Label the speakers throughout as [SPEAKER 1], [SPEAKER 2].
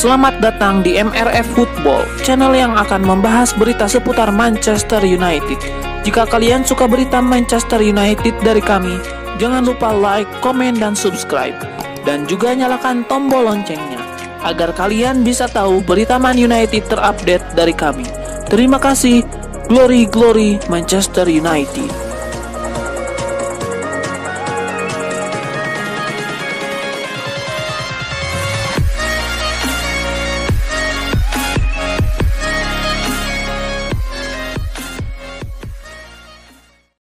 [SPEAKER 1] Selamat datang di MRF Football, channel yang akan membahas berita seputar Manchester United. Jika kalian suka berita Manchester United dari kami, jangan lupa like, komen, dan subscribe. Dan juga nyalakan tombol loncengnya, agar kalian bisa tahu berita Man United terupdate dari kami. Terima kasih, Glory Glory Manchester United.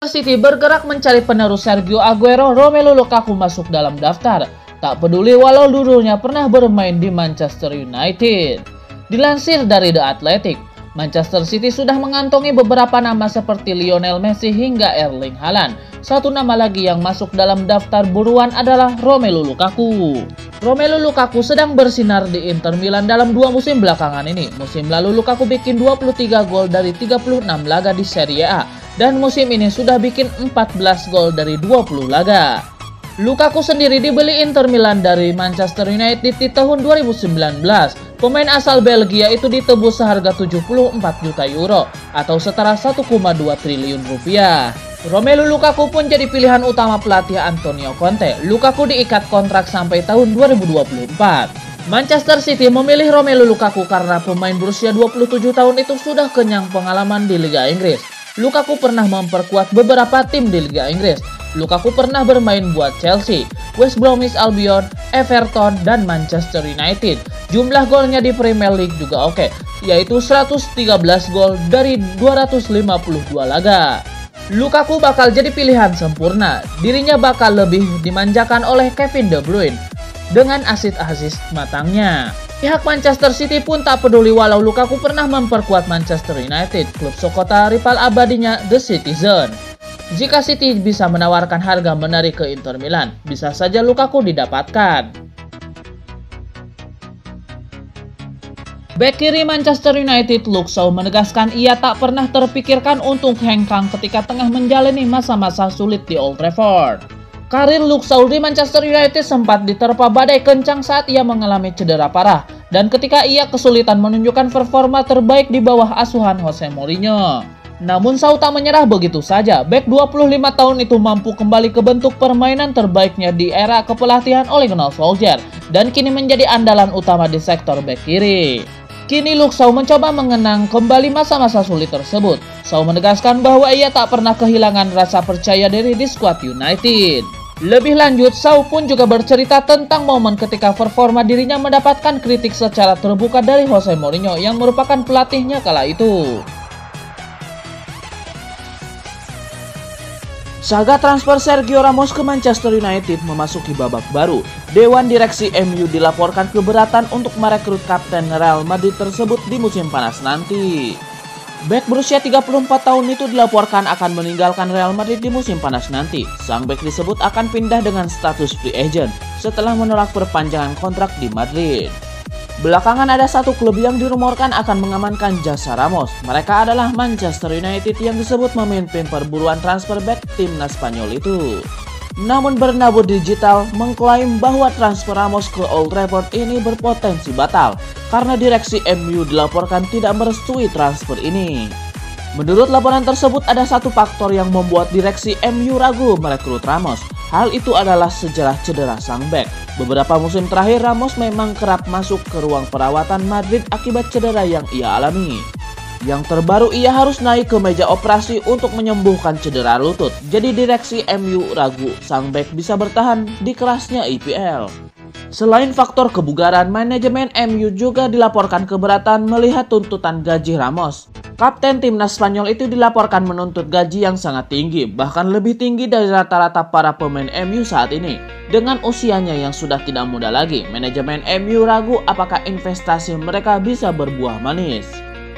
[SPEAKER 2] City bergerak mencari penerus Sergio Aguero. Romelu Lukaku masuk dalam daftar. Tak peduli walau dulunya pernah bermain di Manchester United. Dilansir dari The Athletic, Manchester City sudah mengantongi beberapa nama seperti Lionel Messi hingga Erling Haaland. Satu nama lagi yang masuk dalam daftar buruan adalah Romelu Lukaku. Romelu Lukaku sedang bersinar di Inter Milan dalam 2 musim belakangan ini. Musim lalu Lukaku bikin 23 gol dari 36 laga di Serie A. Dan musim ini sudah bikin 14 gol dari 20 laga. Lukaku sendiri dibeli Inter Milan dari Manchester United di tahun 2019. Pemain asal Belgia itu ditebus seharga 74 juta euro atau setara 1,2 triliun rupiah. Romelu Lukaku pun jadi pilihan utama pelatih Antonio Conte. Lukaku diikat kontrak sampai tahun 2024. Manchester City memilih Romelu Lukaku karena pemain berusia 27 tahun itu sudah kenyang pengalaman di Liga Inggris. Lukaku pernah memperkuat beberapa tim di Liga Inggris. Lukaku pernah bermain buat Chelsea, West Bromwich Albion, Everton, dan Manchester United. Jumlah golnya di Premier League juga oke, yaitu 113 gol dari 252 laga. Lukaku bakal jadi pilihan sempurna. Dirinya bakal lebih dimanjakan oleh Kevin De Bruyne dengan asis matangnya. Pihak Manchester City pun tak peduli walau Lukaku pernah memperkuat Manchester United, klub sekota rival abadinya The Citizen. Jika City bisa menawarkan harga menarik ke Inter Milan, bisa saja Lukaku didapatkan. Bek kiri Manchester United Luke Shaw menegaskan ia tak pernah terpikirkan untuk hengkang ketika tengah menjalani masa-masa sulit di Old Trafford. Karir Luke Shaw di Manchester United sempat diterpa badai kencang saat ia mengalami cedera parah dan ketika ia kesulitan menunjukkan performa terbaik di bawah asuhan Jose Mourinho. Namun Shaw tak menyerah begitu saja. Bek 25 tahun itu mampu kembali ke bentuk permainan terbaiknya di era kepelatihan Ole Gunnar Solskjaer dan kini menjadi andalan utama di sektor bek kiri. Kini Luke Shaw mencoba mengenang kembali masa-masa sulit tersebut. Shaw menegaskan bahwa ia tak pernah kehilangan rasa percaya diri di skuad United. Lebih lanjut, Shaw pun juga bercerita tentang momen ketika performa dirinya mendapatkan kritik secara terbuka dari Jose Mourinho yang merupakan pelatihnya kala itu.
[SPEAKER 1] Saga transfer Sergio Ramos ke Manchester United memasuki babak baru. Dewan Direksi MU dilaporkan keberatan untuk merekrut kapten Real Madrid tersebut di musim panas nanti. Bek berusia 34 tahun itu dilaporkan akan meninggalkan Real Madrid di musim panas nanti. Sang bek disebut akan pindah dengan status free agent setelah menolak perpanjangan kontrak di Madrid. Belakangan ada satu klub yang dirumorkan akan mengamankan jasa Ramos. Mereka adalah Manchester United yang disebut memimpin perburuan transfer bek timnas Spanyol itu. Namun Bernabeu Digital mengklaim bahwa transfer Ramos ke Old Trafford ini berpotensi batal karena direksi MU dilaporkan tidak merestui transfer ini. Menurut laporan tersebut ada satu faktor yang membuat direksi MU ragu merekrut Ramos. Hal itu adalah sejarah cedera sang bek. Beberapa musim terakhir Ramos memang kerap masuk ke ruang perawatan Madrid akibat cedera yang ia alami. Yang terbaru ia harus naik ke meja operasi untuk menyembuhkan cedera lutut. Jadi direksi MU ragu sang bek bisa bertahan di kerasnya IPL. Selain faktor kebugaran, manajemen MU juga dilaporkan keberatan melihat tuntutan gaji Ramos. Kapten timnas Spanyol itu dilaporkan menuntut gaji yang sangat tinggi, bahkan lebih tinggi dari rata-rata para pemain MU saat ini. Dengan usianya yang sudah tidak muda lagi, manajemen MU ragu apakah investasi mereka bisa berbuah manis.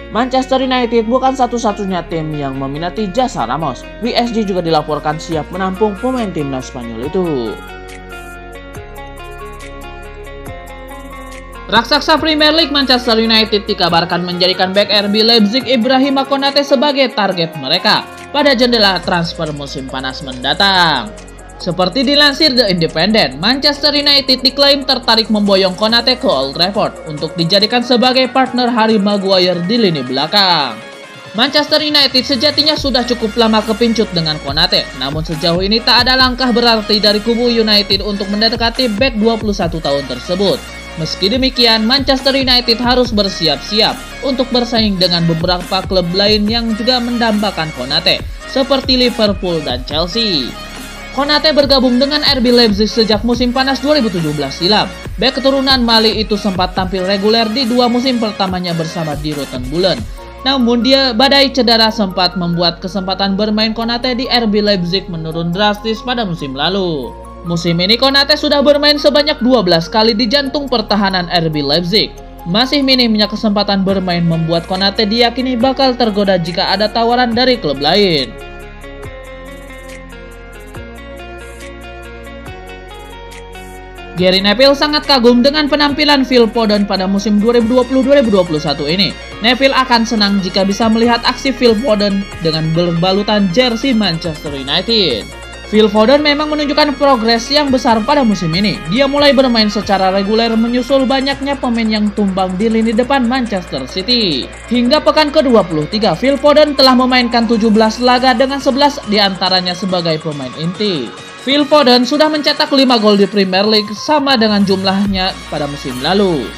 [SPEAKER 1] Manchester United bukan satu-satunya tim yang meminati jasa Ramos. PSG juga dilaporkan siap menampung pemain timnas Spanyol itu.
[SPEAKER 2] Raksasa Premier League Manchester United dikabarkan menjadikan bek RB Leipzig Ibrahima Konate sebagai target mereka pada jendela transfer musim panas mendatang. Seperti dilansir The Independent, Manchester United diklaim tertarik memboyong Konate ke Old Trafford untuk dijadikan sebagai partner Harry Maguire di lini belakang. Manchester United sejatinya sudah cukup lama kepincut dengan Konate, namun sejauh ini tak ada langkah berarti dari kubu United untuk mendekati bek 21 tahun tersebut. Meski demikian, Manchester United harus bersiap-siap untuk bersaing dengan beberapa klub lain yang juga mendambakan Konate, seperti Liverpool dan Chelsea. Konate bergabung dengan RB Leipzig sejak musim panas 2017 silam. Bek keturunan Mali itu sempat tampil reguler di 2 musim pertamanya bersama di Rotenbulen. Namun badai cedera sempat membuat kesempatan bermain Konate di RB Leipzig menurun drastis pada musim lalu. Musim ini Konate sudah bermain sebanyak 12 kali di jantung pertahanan RB Leipzig. Masih minimnya kesempatan bermain membuat Konate diyakini bakal tergoda jika ada tawaran dari klub lain. Gary Neville sangat kagum dengan penampilan Phil Foden pada musim 2020-2021 ini. Neville akan senang jika bisa melihat aksi Phil Foden dengan berbalutan jersey Manchester United. Phil Foden memang menunjukkan progres yang besar pada musim ini. Dia mulai bermain secara reguler menyusul banyaknya pemain yang tumbang di lini depan Manchester City. Hingga pekan ke-23, Phil Foden telah memainkan 17 laga dengan 11 diantaranya sebagai pemain inti. Phil Foden sudah mencetak 5 gol di Premier League sama dengan jumlahnya pada musim lalu.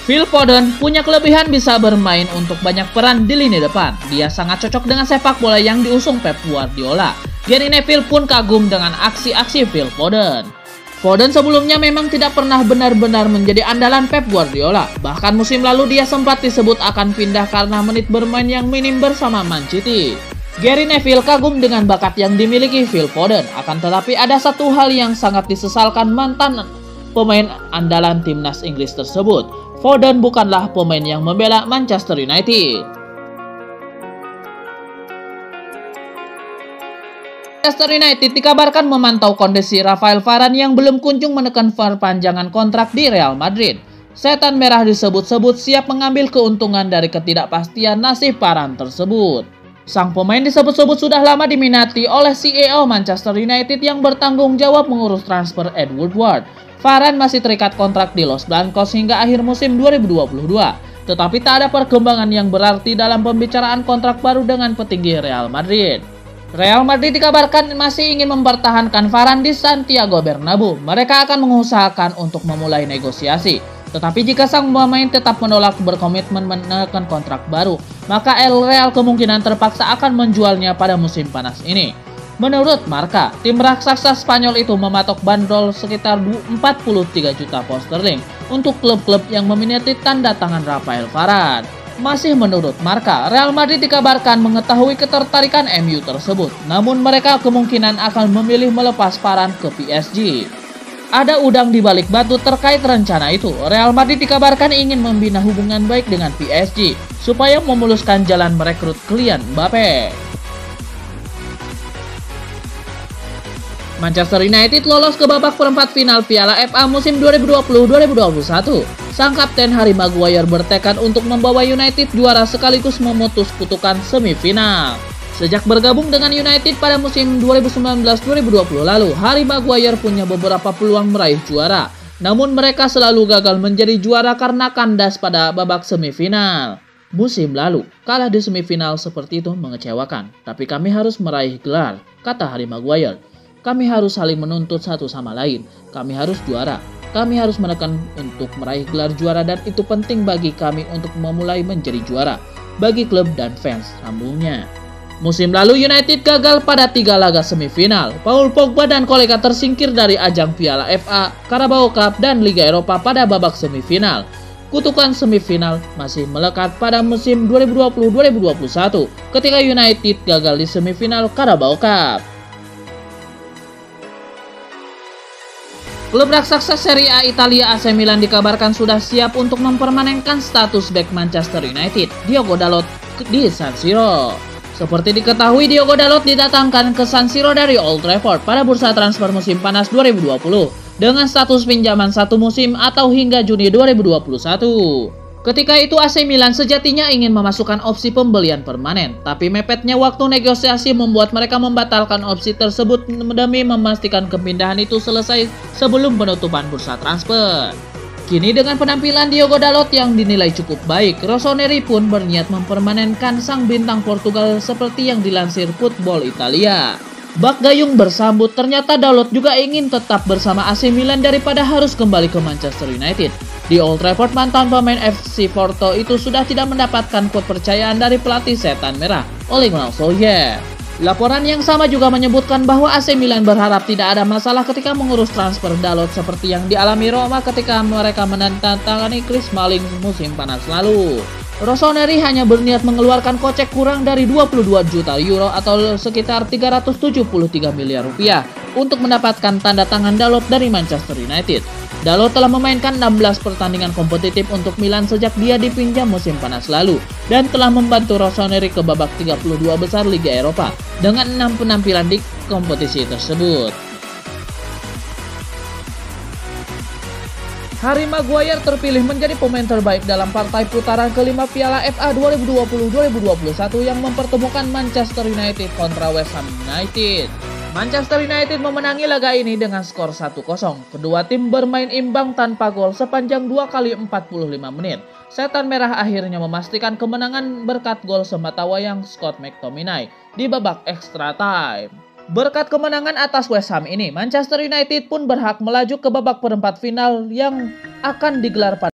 [SPEAKER 2] Phil Foden punya kelebihan bisa bermain untuk banyak peran di lini depan. Dia sangat cocok dengan sepak bola yang diusung Pep Guardiola. Gary Neville pun kagum dengan aksi-aksi Phil Foden. Foden sebelumnya memang tidak pernah benar-benar menjadi andalan Pep Guardiola. Bahkan musim lalu dia sempat disebut akan pindah karena menit bermain yang minim bersama Man City. Gary Neville kagum dengan bakat yang dimiliki Phil Foden, akan tetapi ada satu hal yang sangat disesalkan mantan pemain andalan timnas Inggris tersebut. Foden bukanlah pemain yang membela Manchester United. Manchester United dikabarkan memantau kondisi Rafael Varane yang belum kunjung menekan perpanjangan kontrak di Real Madrid. Setan Merah disebut-sebut siap mengambil keuntungan dari ketidakpastian nasib Varane tersebut. Sang pemain disebut-sebut sudah lama diminati oleh CEO Manchester United yang bertanggung jawab mengurus transfer Ed Woodward. Varane masih terikat kontrak di Los Blancos hingga akhir musim 2022. Tetapi tak ada perkembangan yang berarti dalam pembicaraan kontrak baru dengan petinggi Real Madrid. Real Madrid dikabarkan masih ingin mempertahankan Varane di Santiago Bernabeu. Mereka akan mengusahakan untuk memulai negosiasi. Tetapi jika sang pemain tetap menolak berkomitmen menekan kontrak baru, maka El Real kemungkinan terpaksa akan menjualnya pada musim panas ini. Menurut Marca, tim raksasa Spanyol itu mematok bandrol sekitar 43 juta pound sterling untuk klub-klub yang meminati tanda tangan Rafael Varane. Masih menurut Marca, Real Madrid dikabarkan mengetahui ketertarikan MU tersebut, namun mereka kemungkinan akan memilih melepas Varane ke PSG. Ada udang di balik batu terkait rencana itu. Real Madrid dikabarkan ingin membina hubungan baik dengan PSG supaya memuluskan jalan merekrut Kylian Mbappe. Manchester United lolos ke babak perempat final Piala FA musim 2020-2021. Sang kapten Harry Maguire bertekad untuk membawa United juara sekaligus memutus kutukan semifinal. Sejak bergabung dengan United pada musim 2019-2020 lalu, Harry Maguire punya beberapa peluang meraih juara. Namun mereka selalu gagal menjadi juara karena kandas pada babak semifinal. Musim lalu, kalah di semifinal seperti itu mengecewakan. Tapi kami harus meraih gelar, kata Harry Maguire. Kami harus saling menuntut satu sama lain. Kami harus juara. Kami harus menekan untuk meraih gelar juara dan itu penting bagi kami untuk memulai menjadi juara. Bagi klub dan fans, sambungnya. Musim lalu United gagal pada 3 laga semifinal. Paul Pogba dan kolega tersingkir dari ajang Piala FA, Carabao Cup, dan Liga Eropa pada babak semifinal. Kutukan semifinal masih melekat pada musim 2020-2021 ketika United gagal di semifinal Carabao Cup. Klub raksasa Serie A Italia AC Milan dikabarkan sudah siap untuk mempermanenkan status bek Manchester United, Diogo Dalot, di San Siro. Seperti diketahui, Diogo Dalot didatangkan ke San Siro dari Old Trafford pada bursa transfer musim panas 2020 dengan status pinjaman 1 musim atau hingga Juni 2021. Ketika itu AC Milan sejatinya ingin memasukkan opsi pembelian permanen, tapi mepetnya waktu negosiasi membuat mereka membatalkan opsi tersebut demi memastikan kepindahan itu selesai sebelum penutupan bursa transfer. Kini dengan penampilan Diogo Dalot yang dinilai cukup baik, Rossoneri pun berniat mempermanenkan sang bintang Portugal seperti yang dilansir Football Italia. Bak Gayung bersambut, ternyata Dalot juga ingin tetap bersama AC Milan daripada harus kembali ke Manchester United. Di Old Trafford, mantan pemain FC Porto itu sudah tidak mendapatkan kepercayaan dari pelatih setan merah, Ole Gunnar Solskjaer. Laporan yang sama juga menyebutkan bahwa AC Milan berharap tidak ada masalah ketika mengurus transfer Dalot seperti yang dialami Roma ketika mereka menandatangani Chris Smalling musim panas lalu. Rossoneri hanya berniat mengeluarkan kocek kurang dari 22 juta euro atau sekitar 373 miliar rupiah untuk mendapatkan tanda tangan Dalot dari Manchester United. Dalot telah memainkan 16 pertandingan kompetitif untuk Milan sejak dia dipinjam musim panas lalu dan telah membantu Rossoneri ke babak 32 besar Liga Eropa dengan 6 penampilan di kompetisi tersebut. Harry Maguire terpilih menjadi pemain terbaik dalam partai putaran kelima Piala FA 2020-2021 yang mempertemukan Manchester United kontra West Ham United. Manchester United memenangi laga ini dengan skor 1-0. Kedua tim bermain imbang tanpa gol sepanjang 2 kali 45 menit. Setan Merah akhirnya memastikan kemenangan berkat gol sematawayang Scott McTominay di babak extra time. Berkat kemenangan atas West Ham ini, Manchester United pun berhak melaju ke babak perempat final yang akan digelar pada